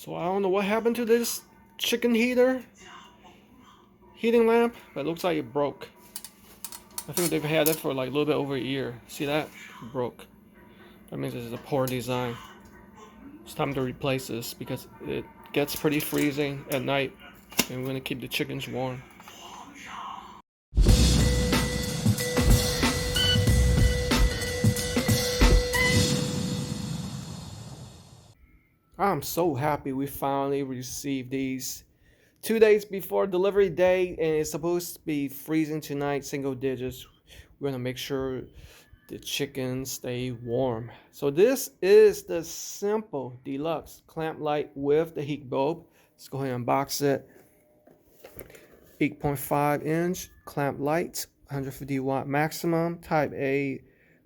So I don't know what happened to this chicken heating lamp, but it looks like it broke. I think they've had it for like a little bit over a year. See that? It broke. That means this is a poor design. It's time to replace this because it gets pretty freezing at night and we're gonna keep the chickens warm. I'm so happy we finally received these 2 days before delivery day, and it's supposed to be freezing tonight, single digits. We're gonna make sure the chickens stay warm. So this is the simple deluxe clamp light with the heat bulb. Let's go ahead and unbox it. 8.5 inch clamp light, 150 watt maximum, type A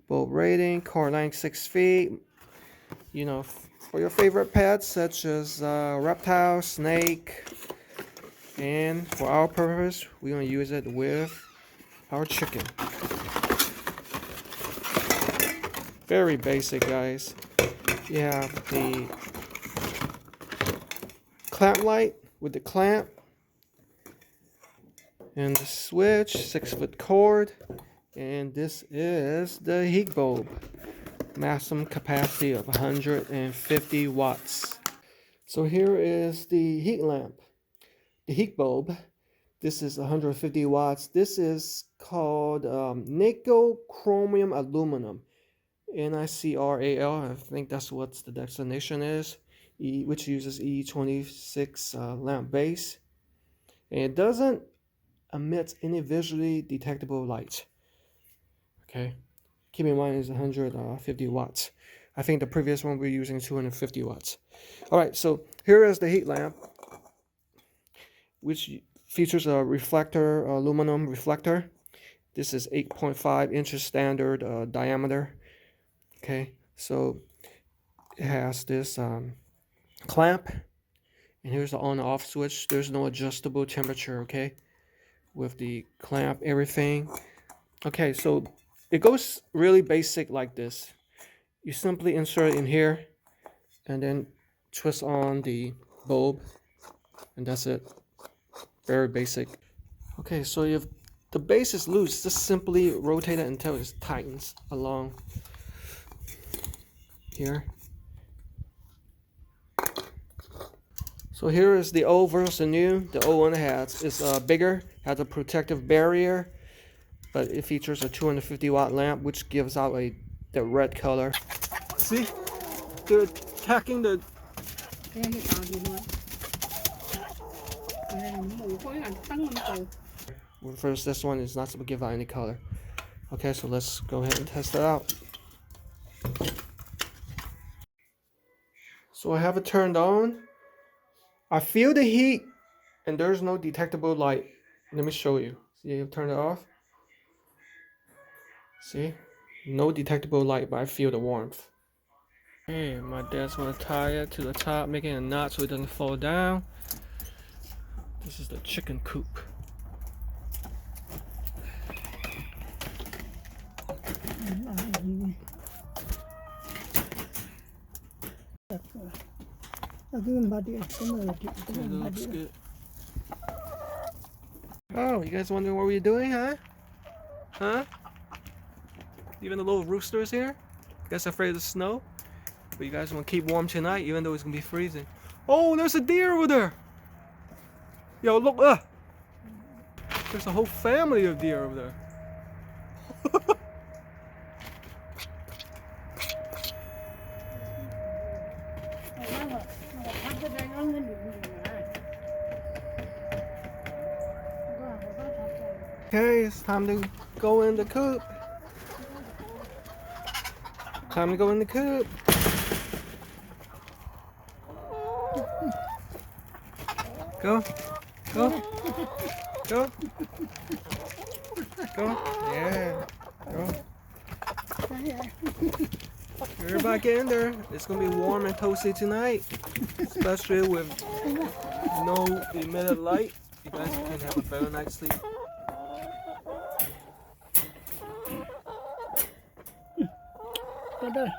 bulb rating, cord length 6 feet. You know, for your favorite pets such as reptile, snake, and for our purpose, we're gonna use it with our chicken. Very basic, guys. You have the clamp light with the clamp and the switch, 6-foot cord, and this is the heat bulb, maximum capacity of 150 watts. So here is the heat lamp, the heat bulb. This is 150 watts. This is called nickel chromium aluminum, NICRAL. I think that's what the designation is, which uses E26 lamp base, and it doesn't emit any visually detectable light. Okay, keep in mind it's 150 watts. I think the previous one we were using 250 watts. All right, so here is the heat lamp, which features a reflector, aluminum reflector. This is 8.5 inches standard diameter. Okay, so it has this clamp, and here's the on and off switch. There's no adjustable temperature, okay, with the clamp, everything. Okay, so it goes really basic like this. You simply insert it in here and then twist on the bulb, and that's it. Very basic. Okay, so if the base is loose, just simply rotate it until it tightens along here. So here is the old versus the new. The old one is bigger, has a protective barrier, but it features a 250 watt lamp, which gives out the red color. See, they're attacking the. First, this one is not supposed to give out any color. Okay, so let's go ahead and test it out. So I have it turned on. I feel the heat, and there's no detectable light. Let me show you. See, I've turned it off. See, no detectable light, but I feel the warmth. Hey, my dad's gonna tie it to the top, making a knot so it doesn't fall down. This is the chicken coop. It looks good. Oh, you guys wondering what we're doing, huh? Huh? Even the little roosters here? You guys afraid of the snow? But you guys want to keep warm tonight, even though it's gonna be freezing. Oh, there's a deer over there. Yo, look, there's a whole family of deer over there. Okay, it's time to go in the coop. Time to go in the coop. Go. Go. Go. Go. Yeah. Go. Everybody get in there. It's gonna be warm and toasty tonight, especially with no emitted light. You guys can have a better night's sleep. Ada.